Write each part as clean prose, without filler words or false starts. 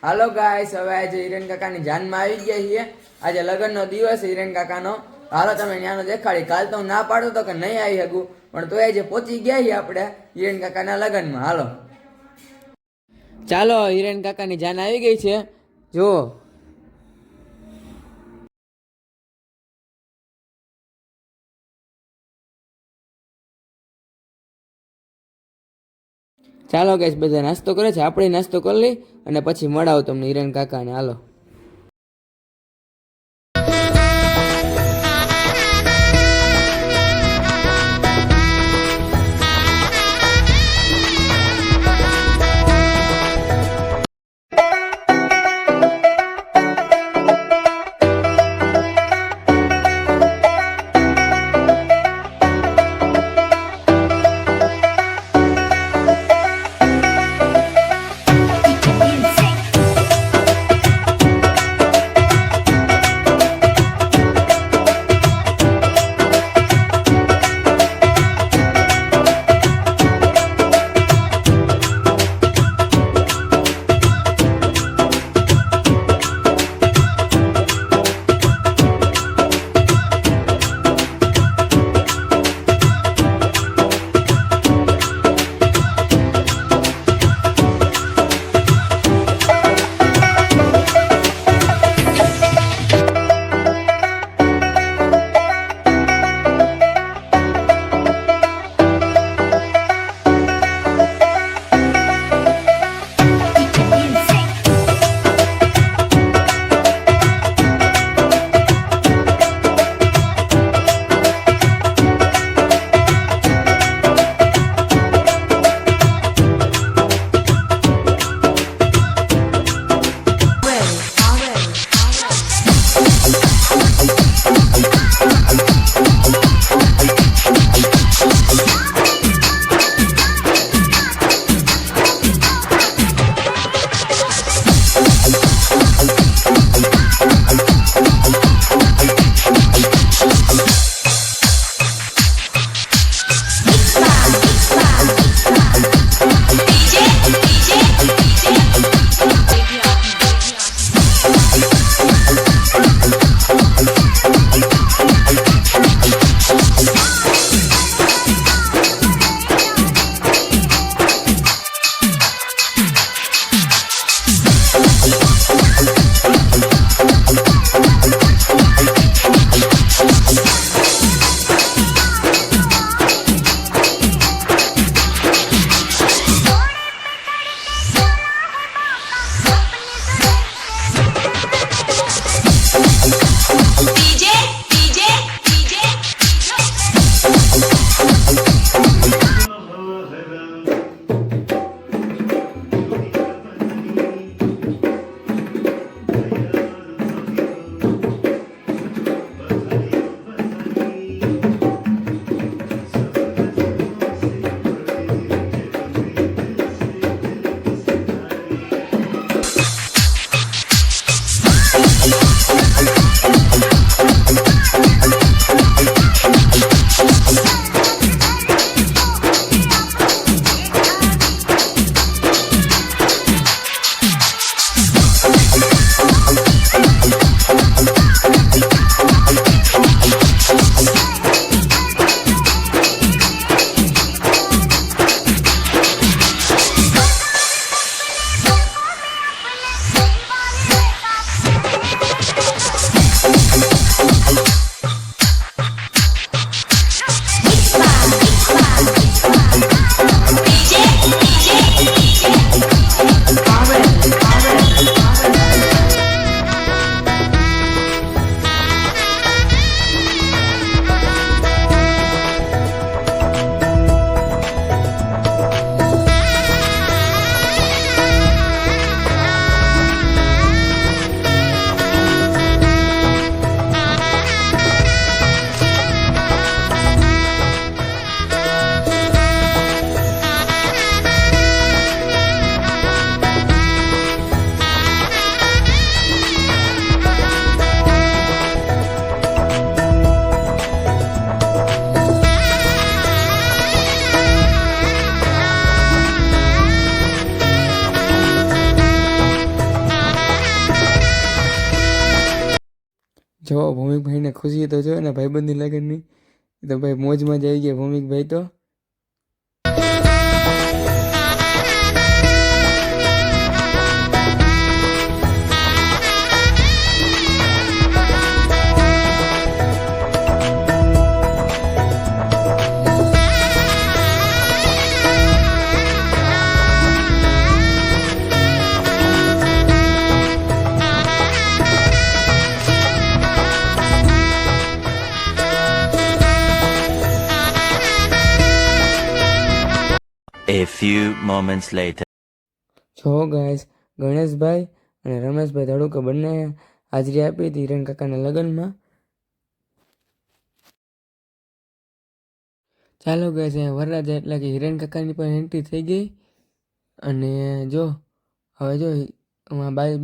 હાલો guys, હવે આજે હિરેન કાકાની જાનમાં આવી ગયા છીએ. આજે લગ્નનો દિવસ હિરેન કાકાનો. હાલો તમે ન્યાનો દેખાડી. કાલ તો હું ના પાડું તો કે નહીં આવી શકું, પણ તો આજે પહોંચી ગયા છીએ આપણે હિરેન કાકાના લગ્નમાં. હાલો ચાલો, હિરેન કાકાની જાન આવી ગઈ છે. જુઓ, ચાલો ગાઈસ, બધા નાસ્તો કરે છે. આપણે નાસ્તો કરી લઈ અને પછી મળાવું તમને હિરેન કાકાને. હાલો. જો ભૌમિકભાઈને ખુશી તો જો ને ભાઈબંધી લગનની તો ભાઈ મોજમાં જ આવી ગયા ભૌમિકભાઈ તો. A few moments later. જો ગાઈસ ગણેશભાઈ અને રમેશભાઈ ધડુકા બંને હાજરી આપી હતી હિરેન કાકાના લગ્નમાં. ચાલો ગાઈસ અહીંયા વરરાજા એટલે કે હિરેન કાકાની પણ એન્ટ્રી થઈ ગઈ. અને જો હવે જો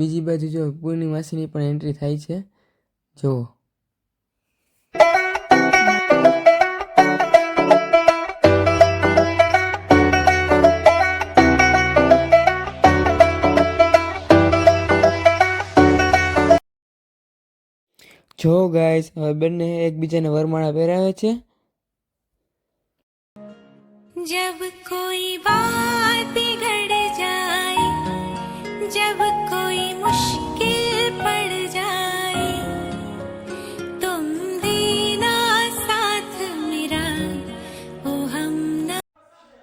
બીજી બાજુ જો પૂર્ણી માસીની પણ એન્ટ્રી થાય છે. જુઓ જો ગાઈસ હવે બંને એકબીજાને વરમાળા પહેરાવે છે. जब कोई बात बिगड़ जाए, जब कोई मुश्किल पड़ जाए, तुम देना साथ मेरा ओ हम.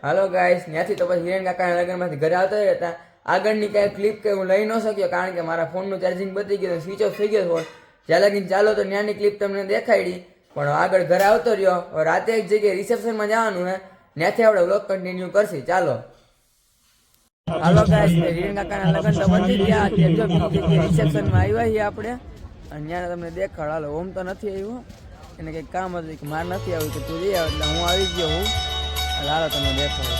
હાલો ગાઈસ ત્યાંથી તો પછી હિરેન કાકાના લગ્નમાંથી ઘરે આવતા હતા. આગળની કાંઈ ક્લિપ કે હું લઈ ન શક્યો કારણ કે મારા ફોનનું ચાર્જિંગ બધી ગયું, સ્વિચ ઓફ થઈ ગયો ફોન. જ્યાં લગીને ચાલો તો ત્યાંની ક્લિપ તમને દેખાડી, પણ આગળ ઘરે આવતો રહ્યો. રાતે એક જગ્યાએ રિસેપ્શનમાં જવાનું હે, ત્યાંથી આપણે વ્લોગ કન્ટિન્યુ કરશી. ચાલો હાલો ગાઈસ હિરેન કાકાના લગ્ન તો પતી ગયા. અત્યારે જો બીજી જગ્યાએ રિસેપ્શનમાં આવ્યા છીએ આપણે અને ત્યાં તમને દેખાડ. હાલો ઓમ તો નથી આવ્યો, એને કંઈક કામ હતું કે મારે નથી આવ્યું કે તું જઈ આવ, એટલે હું આવી ગયો હું. હાલો તમને દેખાડો.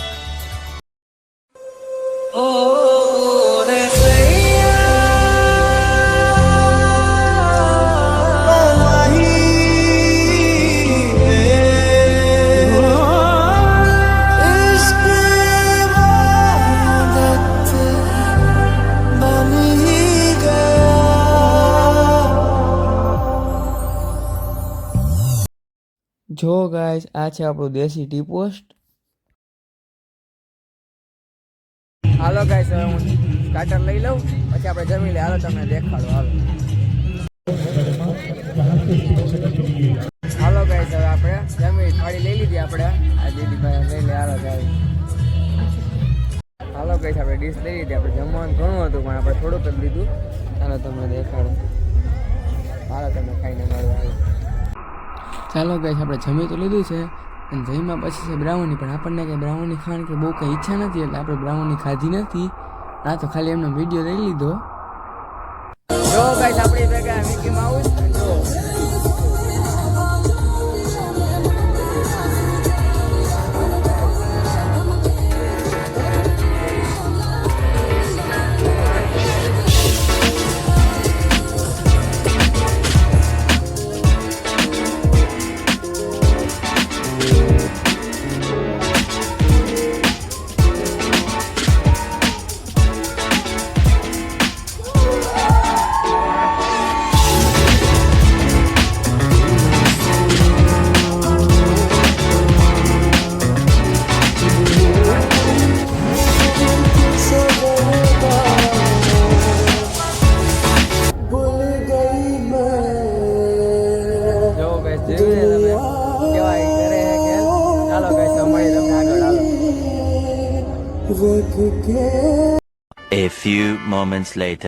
જો ગાઈસ આ છે આપણું દેશી ટી પોસ્ટ. હાલો ગાઈસ હવે હું સ્ટાર્ટર લઈ લઉં પછી આપણે જમી લઈએ. હાલો તમને દેખાડો. હાલો ગાઈસ હવે આપણે જમી થાળી લઈ લીધી આપણે. આ દીદીભાઈ લઈ લે. હાલો ગાઈસ હાલો ગાઈસ આપણે ડીશ લઈ લીધી. આપણે જમવાનું ઘણું હતું પણ આપણે થોડુંક જ લીધું. ચાલો તમને દેખાડો. હાલો તમે ખાઈને મળો. ચાલો ગાઈસ આપણે જમી તો લીધું છે અને જઈમાં પછી છે બ્રાઉની, પણ આપણને કંઈ બ્રાઉની ખાવાની કે બહુ કંઈ ઈચ્છા નથી એટલે આપણે બ્રાઉની ખાધી નથી. આ તો ખાલી એમનો વિડીયો લઈ લીધો. જો ગાઈસ આપણી ભેગા મિકી માઉસ જો A few moments later.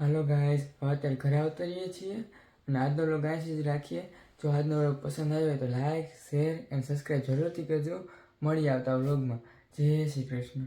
Hello guys, હવે અત્યારે ઘરે આવતા રહીએ છીએ અને આજનો વ્લોગ અહીં જ રાખીએ. જો આજનો વ્લોગ પસંદ આવ્યો હોય તો લાઈક, શેર અને સબસ્ક્રાઈબ જરૂરથી કરજો. મળી આવતા વ્લોગમાં. જય શ્રી કૃષ્ણ.